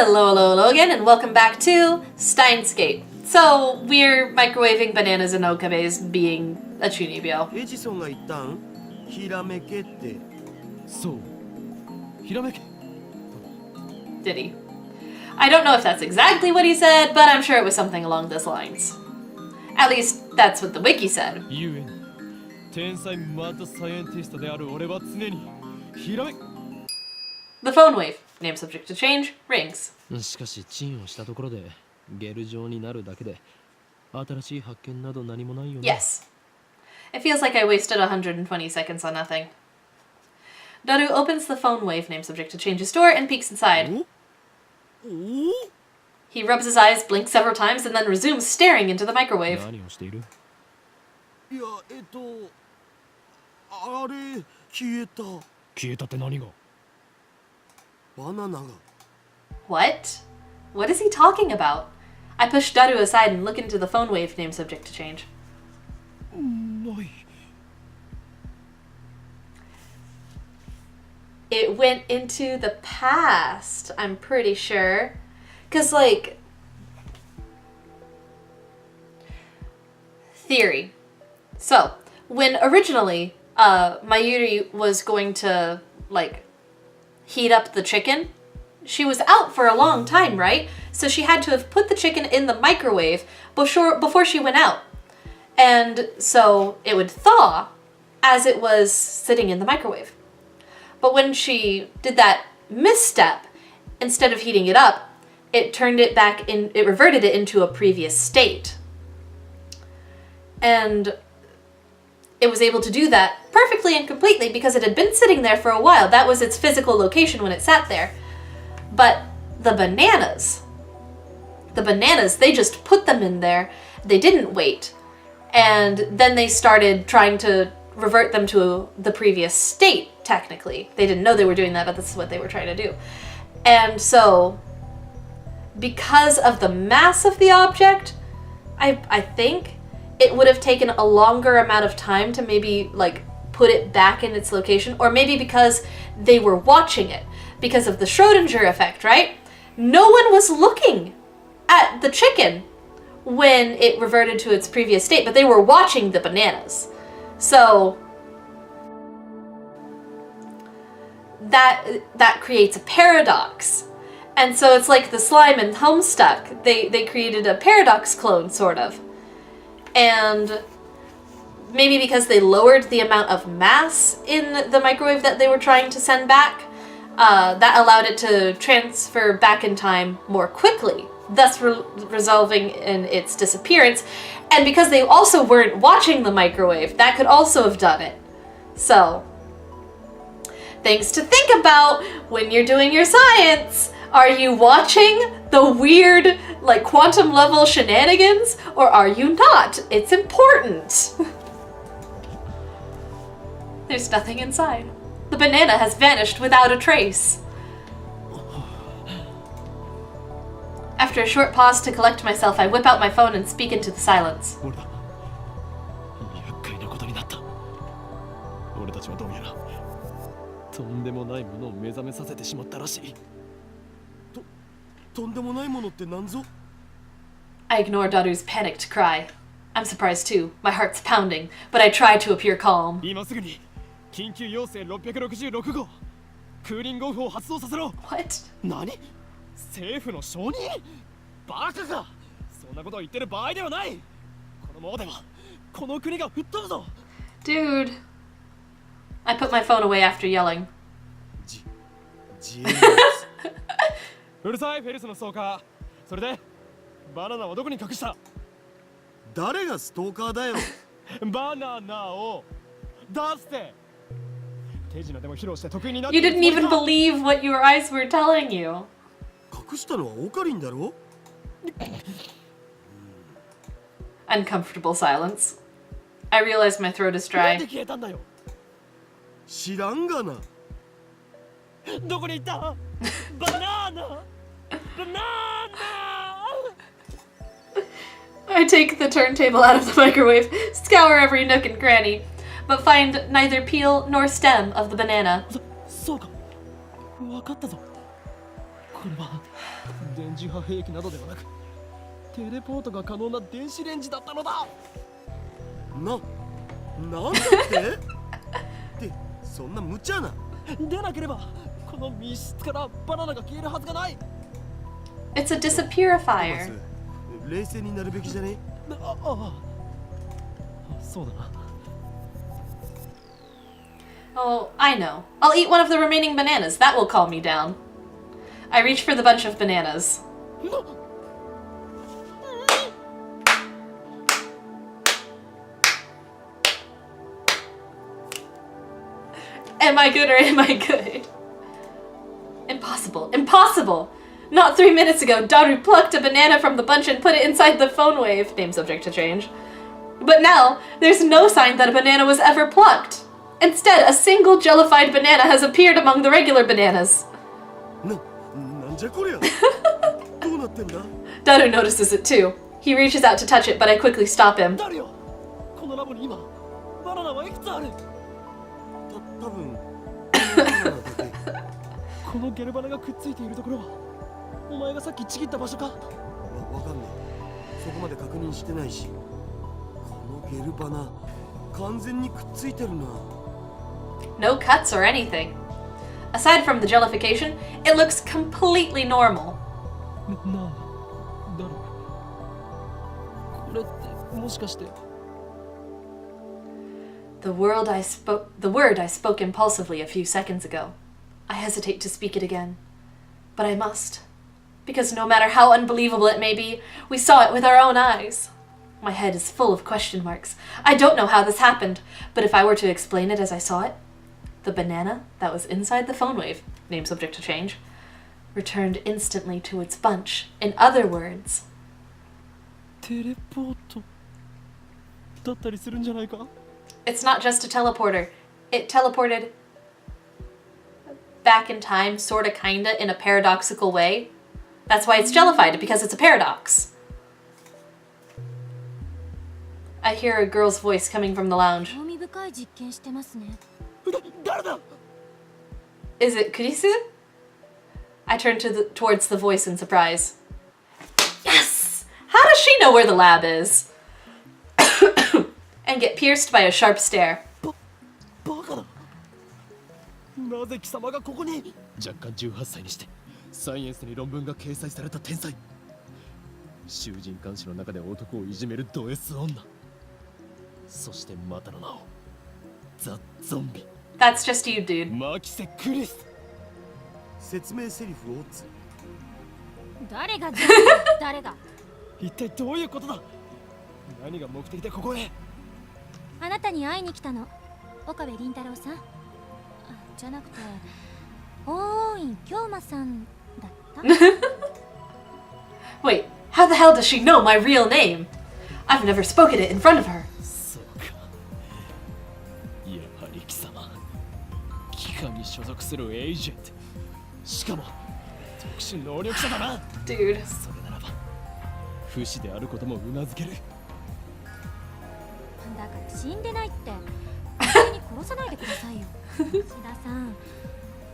Hello again, and welcome back to Steins. So, we're microwaving bananas and okabes being a chunibyo. エジソンが言ったんひらめけって。そう。ひらめけ。 Did he? I don't know if that's exactly what he said, but I'm sure it was something along those lines. At least, that's what the wiki said. ゆえに、天才マッドサイエンティストである俺は常にひらめ。 The phone wave, name subject to change, rings. しかしチンをしたところでゲル状になるだけで新しい発見など何もないよね。 Yes. It feels like I wasted 120 seconds on nothing. Daru opens the phone wave, name subject to change's door, and peeks inside. He rubs his eyes, blinks several times, and then resumes staring into the microwave. 何をしている？いや、あれ消えた。消えたって何が？バナナが。 What? What is he talking about? I push Daru aside and look into the phone wave, name subject to change. ない。 It went into the past, I'm pretty sure. 'Cause, like... Theory. So, when originally, Mayuri was going to, like, heat up the chicken, she was out for a long time, right? So she had to have put the chicken in the microwave before she went out. And so it would thaw as it was sitting in the microwave. But when she did that misstep, instead of heating it up, it reverted it into a previous state. And it was able to do that perfectly and completely because it had been sitting there for a while. That was its physical location when it sat there. But the bananas, they just put them in there. They didn't wait. And then they started trying to revert them to the previous state, technically. They didn't know they were doing that, but this is what they were trying to do. And so, because of the mass of the object, I think it would have taken a longer amount of time to maybe, like, put it back in its location, or maybe because they were watching it, because of the Schrodinger effect, right? No one was looking at the chicken when it reverted to its previous state, but they were watching the bananas. So that creates a paradox. And so it's like the slime and Homestuck. They created a paradox clone, sort of. And maybe because they lowered the amount of mass in the microwave that they were trying to send back, that allowed it to transfer back in time more quickly, thus resolving in its disappearance. And because they also weren't watching the microwave, that could also have done it. So, things to think about when you're doing your science. Are you watching the weird, like, quantum level shenanigans, or are you not? It's important. There's nothing inside. The banana has vanished without a trace. After a short pause to collect myself, I whip out my phone and speak into the silence. 厄介なことになった。俺たちはどうやらとんでもないものを目覚めさせてしまったらしい。とんでもないものって何ぞ? I ignore Daru's panicked cry. I'm surprised too. My heart's pounding, but I try to appear calm. 今すぐに緊急要請666号クーリングオフを発動させろ。 What? 何？政府の承認？バカか！そんなことを言ってる場合ではない。このままではこの国が吹っ飛ぶぞ。 Dude. I put my phone away after yelling. うるさいフェルスのストーカー。それでバナナをどこに隠した？誰がストーカーだよ。バナナを出して。手品でも披露して得意になって。 You didn't even believe what your eyes were telling you. 隠したのはオカリンだろ? Uncomfortable silence. I realize my throat is dry. 知らんがな。どこに行った？バナナ！バナナ！ I take the turntable out of the microwave, scour every nook and cranny, but find neither peel nor stem of the banana. そうか。わかったぞ。これは電磁波兵器などではなくテレポートが可能な電子レンジだったのだ。なんだってで、そんな無茶な。でなければこの密室からバナナが消えるはずがない。 It's a disappearifier. 冷静になるべきじゃね。そうだな。 Oh, I know. I'll eat one of the remaining bananas. That will calm me down. I reach for the bunch of bananas. Am I good or am I good? Impossible. Impossible! Not 3 minutes ago, Daru plucked a banana from the bunch and put it inside the phone wave. Name subject to change. But now, there's no sign that a banana was ever plucked. Instead, a single jellified banana has appeared among the regular bananas. なんじゃこりゃ。どうなってんだ。 Daru notices it too. He reaches out to touch it, but I quickly stop him. 誰よ、このラボに今バナナはいくつある。多分このゲルバナがくっついているところはお前がさっきちぎった場所か。わかんない。そこまで確認してないし。このゲルバナ完全にくっついてるな。 No cuts or anything. Aside from the jellification, it looks completely normal. なんだろう。これってもしかして。 The word I spoke impulsively a few seconds ago. I hesitate to speak it again. But I must. Because no matter how unbelievable it may be, we saw it with our own eyes. My head is full of question marks. I don't know how this happened, but if I were to explain it as I saw it, the banana that was inside the phone wave, name subject to change, returned instantly to its bunch. In other words... テレポートだったりするんじゃないか。 It's not just a teleporter. It teleported back in time, sorta, kinda, in a paradoxical way. That's why it's jellified, because it's a paradox. I hear a girl's voice coming from the lounge. Is it Kurisu? I turn towards the voice in surprise. Yes! How does she know where the lab is? And get pierced by a sharp stare. バカだ。なぜ貴様がここに。若干18歳にしてサイエンスに論文が掲載された天才。囚人監視の中で男をいじめるド S 女。そしてまたの名をザ・ゾンビ。 That's just you, dude. マキセ・クリス。説明セリフをつ。誰が誰が。一体どういうことだ。何が目的でここへ。あなたに会いに来たの。岡部倫太郎さん。じゃなくて、大院京馬さんだった。Wait, how the hell does she know my real name? I've never spoken it in front of her. そうか。やはり貴様、機関に所属するエージェント。しかも特殊能力者だな。Dude. それならば、不死であることもうなずける。だから死んでないって、勝手に殺さないでくださいよ。志田さん、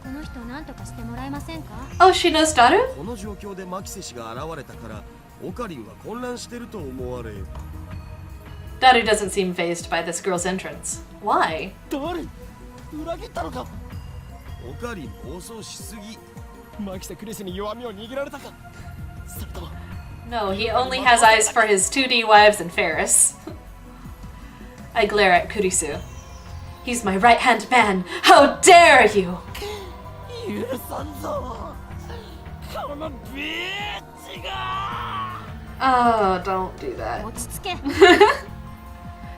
この人何とかしてもらえませんか。 Oh, she knows Daru? この状況でマキセ氏が現れたからオカリンは混乱してると思われ。 Daru doesn't seem fazed by this girl's entrance. Why? 誰？裏切ったのか。オカリン暴走しすぎ。マキセ・クリスに弱みを握られたか。それとも。 No, he only has eyes for his 2D wives and Ferris. I glare at Kurisu. He's my right-hand man. How dare you! 許さんぞ。このビーチが。 Oh, don't do that. 落ち着け。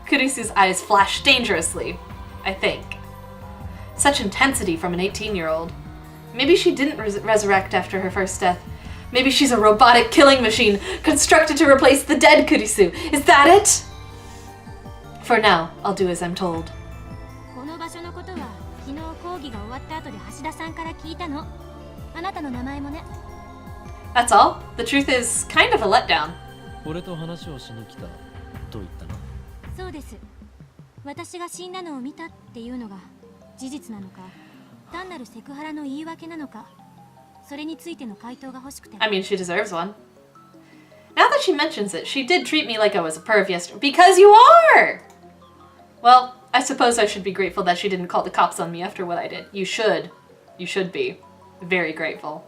Kurisu's eyes flash dangerously, I think. Such intensity from an 18-year-old. Maybe she didn't resurrect after her first death. Maybe she's a robotic killing machine constructed to replace the dead Kurisu. Is that it? For now, I'll do as I'm told. この場所のことは昨日講義が終わった後で橋田さんから聞いたの。あなたの名前もね。That's all? The truth is kind of a letdown. 俺と話をしに来たと言ったな。そうです。私が死んだのを見たっていうのが事実なのか、単なるセクハラの言い訳なのか、それについての回答が欲しくて。 I mean, she deserves one. Now that she mentions it, she did treat me like I was a perv yesterday. Because you are! Well, I suppose I should be grateful that she didn't call the cops on me after what I did. You should. You should be. Very grateful.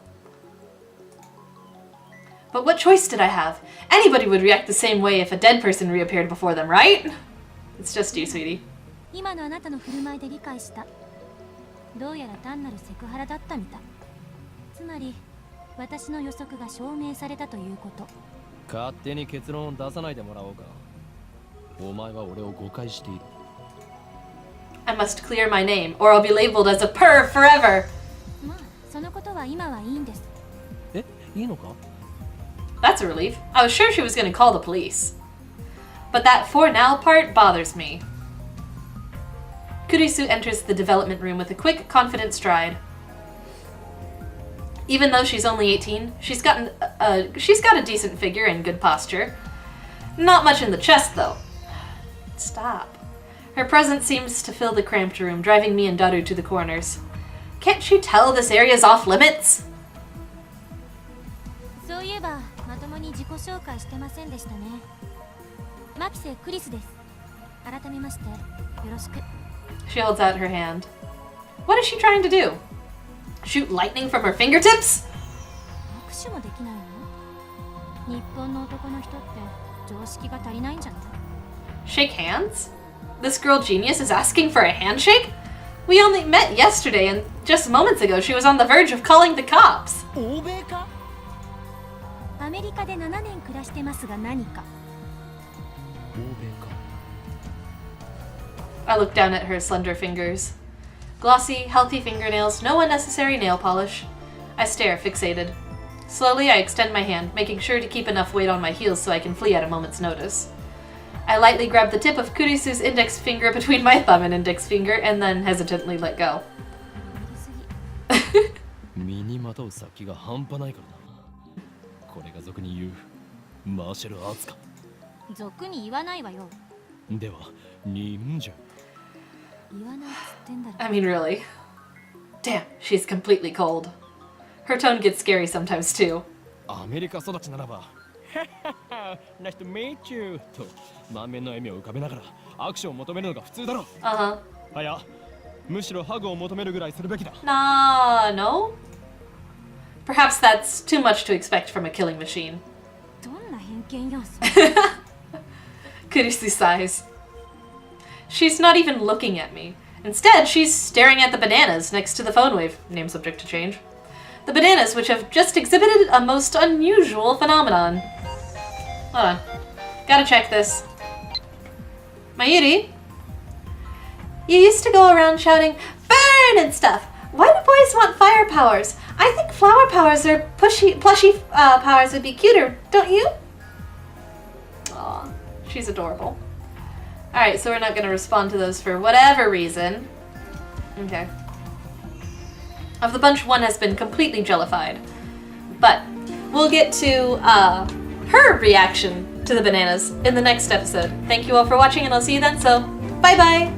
But what choice did I have? Anybody would react the same way if a dead person reappeared before them, right? It's just you, sweetie. 今のあなたの振る舞いで理解した。どうやら単なるセクハラだったみたい。つまり、私の予測が証明されたということ。勝手に結論を出さないでもらおうか。お前は俺を誤解している。I must clear my name, or I'll be labeled as a perv forever! まあ、そのことは今はいいんです。え、いいのか？ That's a relief. I was sure she was going to call the police. But that for now part bothers me. Kurisu enters the development room with a quick, confident stride. Even though she's only 18, she's got a decent figure and good posture. Not much in the chest, though. Stop. Her presence seems to fill the cramped room, driving me and Daru to the corners. Can't she tell this area's off limits? そういえば、まともに自己紹介してませんでしたね。マキセ・クリスです。改めまして、よろしく。 She holds out her hand. What is she trying to do? Shoot lightning from her fingertips? 握手もできないの？日本の男の人って常識が足りないんじゃない？ Shake hands? This girl genius is asking for a handshake? We only met yesterday, and just moments ago she was on the verge of calling the cops. 欧米か？アメリカで7年暮らしてますが何か？欧米か。 I look down at her slender fingers. Glossy, healthy fingernails, no unnecessary nail polish. I stare, fixated. Slowly, I extend my hand, making sure to keep enough weight on my heels so I can flee at a moment's notice. I lightly grab the tip of Kurisu's index finger between my thumb and index finger, and then hesitantly let go. 身にまとう殺気が半端ないからな。これが俗に言うマーシャルアーツか。俗に言わないわよ。では、忍者。言わないっつってんだろ。 I mean, really. Damn, she's completely cold. Her tone gets scary sometimes, too. アメリカ育ちならば、Nice to meet you と満面の笑みを浮かべながら握手を求めるのが普通だろう。Uh-huh. あや、むしろハグを求めるぐらいするべきだ。Nah, no? Perhaps that's too much to expect from a killing machine. どんな偏見よ、それ。Kurisu sighs. She's not even looking at me. Instead, she's staring at the bananas next to the phone wave, name subject to change. The bananas, which have just exhibited a most unusual phenomenon. Hold on. Gotta check this. Mayuri? You used to go around shouting, "Burn!" and stuff. Why do boys want fire powers? I think flower powers or plushy powers would be cuter, don't you? Aw, she's adorable. Alright, so we're not gonna respond to those for whatever reason. Okay. Of the bunch, one has been completely jellified. But we'll get to her reaction to the bananas in the next episode. Thank you all for watching, and I'll see you then, so bye-bye!